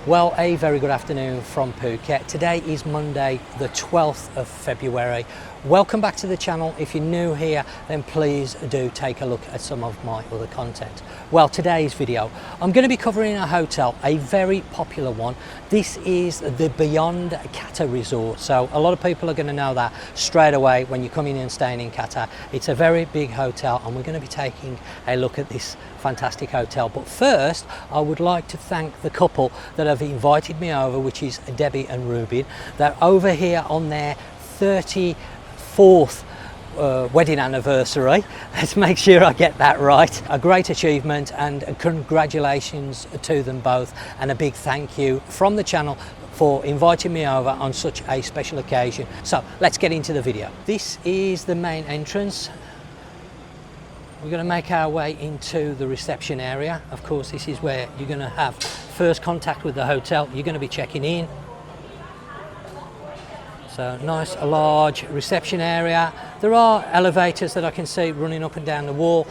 Well, a very good afternoon from Phuket. Today is Monday, the 12th of February. Welcome back to the channel. If you're new here, then please do take a look at some of my other content. Well, today's video, I'm going to be covering a hotel, a very popular one. This is the Beyond Kata Resort. So a lot of people are going to know that straight away when you're coming in and staying in Kata. It's a very big hotel and we're going to be taking a look at this fantastic hotel. But first, I would like to thank the couple that have invited me over, which is Debbie and Ruben. They're over here on their 34th wedding anniversary. Let's make sure I get that right. A great achievement, and congratulations to them both, and a big thank you from the channel for inviting me over on such a special occasion. So let's get into the video. This is the main entrance. We're going to make our way into the reception area. Of course, this is where you're going to have first contact with the hotel. You're going to be checking in. So nice large reception area. There are elevators that I can see running up and down the wall.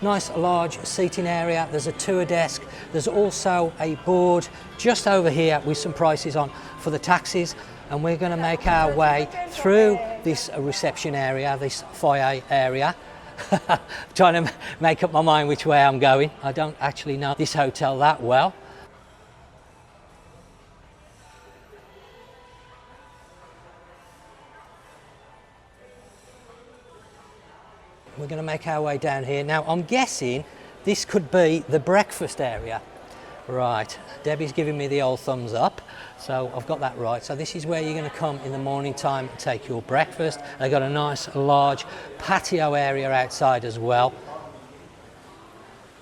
Nice large seating area. There's a tour desk. There's also a board just over here with some prices on for the taxis. And we're going to make our way through this reception area, this foyer area. Trying to make up my mind which way I'm going. I don't actually know this hotel that well. We're going to make our way down here. Now I'm guessing this could be the breakfast area. Right, Debbie's giving me the old thumbs up, so I've got that right. So this is where you're going to come in the morning time and take your breakfast. They've got a nice large patio area outside as well.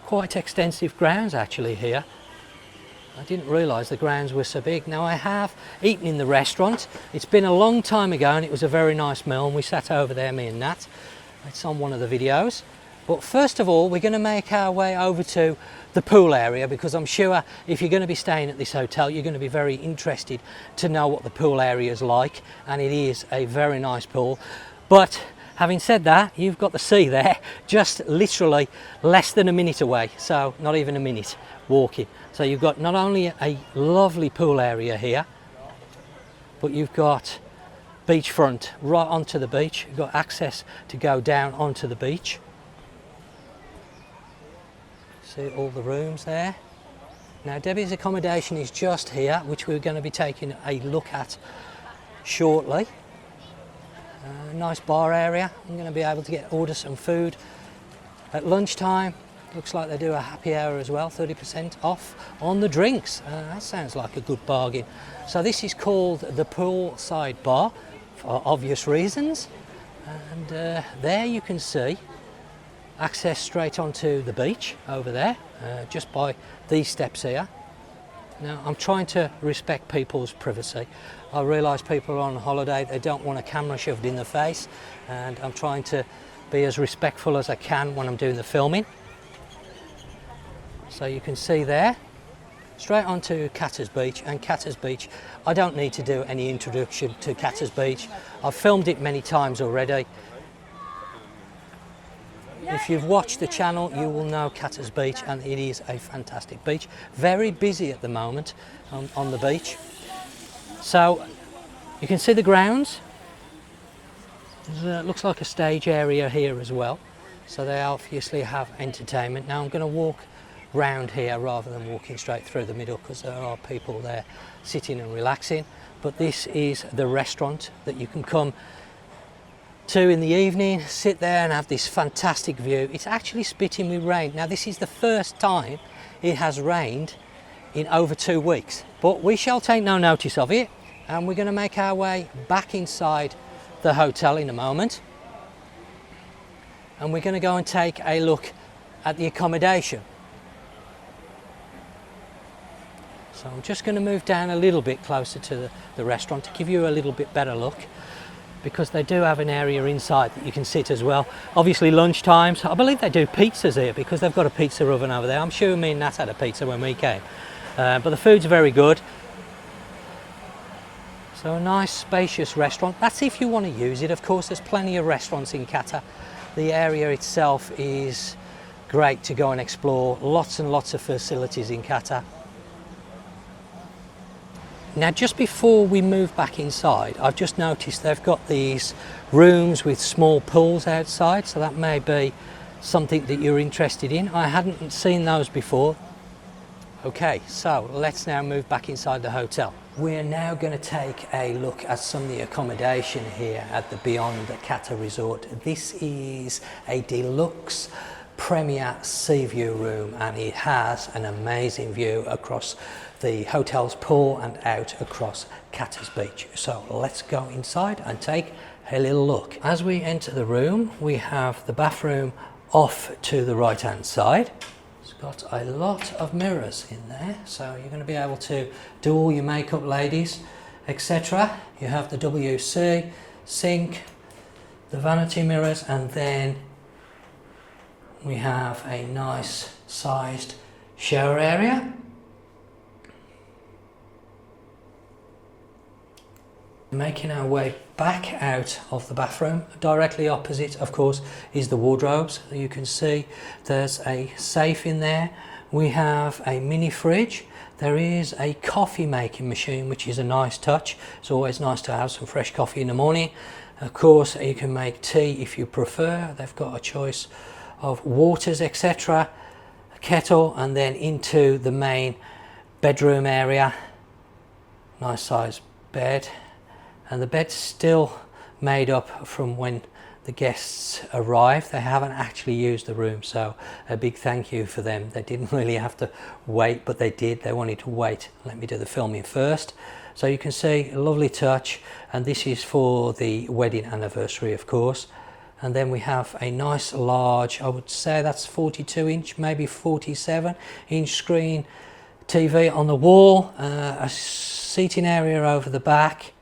Quite extensive grounds actually here. I didn't realise the grounds were so big. Now I have eaten in the restaurant. It's been a long time ago and it was a very nice meal, and we sat over there, me and Nat. It's on one of the videos. But first of all, we're going to make our way over to the pool area, because I'm sure if you're going to be staying at this hotel, you're going to be very interested to know what the pool area is like, and it is a very nice pool. But having said that, you've got the sea there, just literally less than a minute away, so not even a minute walking. So you've got not only a lovely pool area here, but you've got beachfront right onto the beach. You've got access to go down onto the beach. See all the rooms there. Now Debbie's accommodation is just here, which we're going to be taking a look at shortly. Nice bar area. I'm going to be able to order some food at lunchtime. Looks like they do a happy hour as well, 30% off on the drinks. That sounds like a good bargain. So this is called the poolside bar for obvious reasons, and there you can see access straight onto the beach over there, just by these steps here. Now I'm trying to respect people's privacy. I realise people are on holiday, they don't want a camera shoved in their face, and I'm trying to be as respectful as I can when I'm doing the filming. So you can see there, straight onto Kata's Beach. And Kata's Beach, I don't need to do any introduction to Kata's Beach. I've filmed it many times already. If you've watched the channel, you will know Kata's Beach, and it is a fantastic beach. Very busy at the moment on the beach. So you can see the grounds. It looks like a stage area here as well. So they obviously have entertainment. Now I'm going to walk round here rather than walking straight through the middle, because there are people there sitting and relaxing. But this is the restaurant that you can come to in the evening, sit there and have this fantastic view. It's actually spitting with rain. Now this is the first time it has rained in over 2 weeks, but we shall take no notice of it, and we're going to make our way back inside the hotel in a moment, and we're going to go and take a look at the accommodation. So I'm just going to move down a little bit closer to the restaurant to give you a little bit better look, because they do have an area inside that you can sit as well. Obviously lunch times, I believe they do pizzas here because they've got a pizza oven over there. I'm sure me and Nat had a pizza when we came, but the food's very good. So a nice spacious restaurant. That's if you want to use it. Of course, there's plenty of restaurants in Kata. The area itself is great to go and explore. Lots and lots of facilities in Kata. Now just before we move back inside, I've just noticed they've got these rooms with small pools outside, so that may be something that you're interested in. I hadn't seen those before. Okay, so let's now move back inside the hotel. We're now going to take a look at some of the accommodation here at the Beyond Kata Resort. This is a deluxe premier sea view room, and it has an amazing view across the hotel's pool and out across Kata Beach. So let's go inside and take a little look. As we enter the room, we have the bathroom off to the right hand side. It's got a lot of mirrors in there, so you're going to be able to do all your makeup, ladies, etc. You have the WC sink, the vanity mirrors, and then we have a nice sized shower area. Making our way back out of the bathroom, directly opposite of course is the wardrobes. You can see there's a safe in there. We have a mini fridge. There is a coffee making machine, which is a nice touch. It's always nice to have some fresh coffee in the morning. Of course you can make tea if you prefer. They've got a choice of waters, etc. A kettle, and then into the main bedroom area. Nice size bed, and the bed's still made up from when the guests arrived. They haven't actually used the room, so a big thank you for them. They didn't really have to wait, but they did. They wanted to wait, let me do the filming first. So you can see a lovely touch, and this is for the wedding anniversary, of course. And then we have a nice large, I would say that's 42 inch, maybe 47 inch screen TV on the wall, a seating area over the back,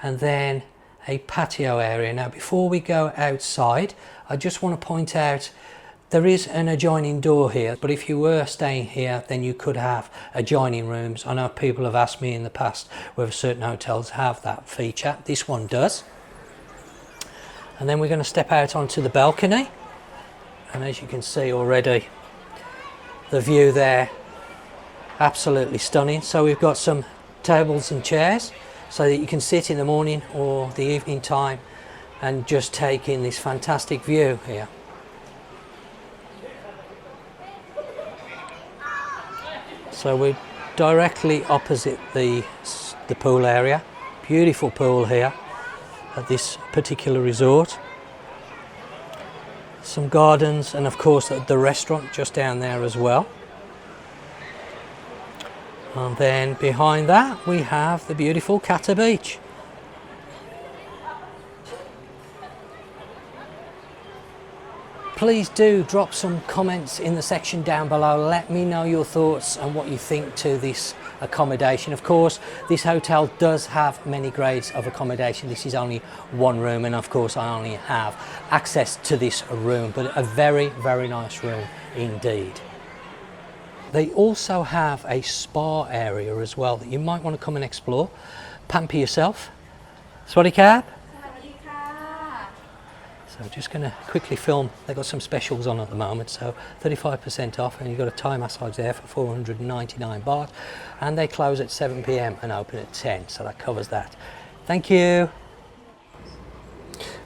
and then a patio area. Now before we go outside, I just want to point out there is an adjoining door here, but if you were staying here then you could have adjoining rooms. I know people have asked me in the past whether certain hotels have that feature. This one does. And then we're going to step out onto the balcony, and as you can see already, the view there, absolutely stunning. So we've got some tables and chairs so that you can sit in the morning or the evening time and just take in this fantastic view here. So we're directly opposite the pool area. Beautiful pool here at this particular resort. Some gardens, and of course the restaurant just down there as well. And then behind that we have the beautiful Kata Beach. Please do drop some comments in the section down below. Let me know your thoughts and what you think to this accommodation. Of course, this hotel does have many grades of accommodation. This is only one room, and of course I only have access to this room, but a very, very nice room indeed. They also have a spa area as well that you might want to come and explore. Pamper yourself. Swadee Kap. So just going to quickly film. They've got some specials on at the moment, so 35% off, and you've got a Thai massage there for 499 baht, and they close at 7 p.m. and open at 10, so that covers that. Thank you.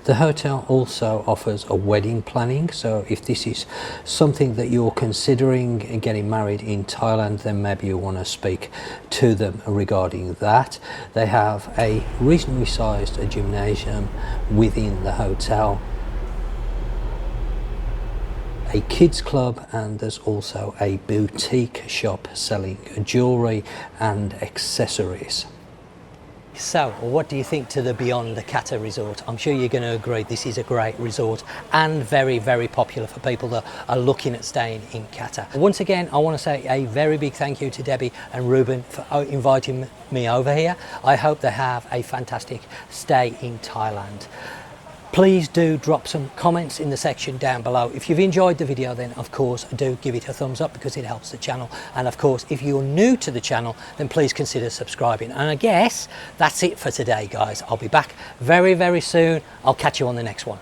The hotel also offers a wedding planning, so if this is something that you're considering getting married in Thailand, then maybe you want to speak to them regarding that. They have a reasonably sized gymnasium within the hotel, a kids club, and there's also a boutique shop selling jewellery and accessories. So what do you think to the Beyond the Kata Resort? I'm sure you're going to agree this is a great resort and very, very popular for people that are looking at staying in Kata. Once again, I want to say a very big thank you to Debbie and Ruben for inviting me over here. I hope they have a fantastic stay in Thailand. Please do drop some comments in the section down below. If you've enjoyed the video, then of course do give it a thumbs up because it helps the channel. And of course, if you're new to the channel, then please consider subscribing. And I guess that's it for today, guys. I'll be back very, very soon. I'll catch you on the next one.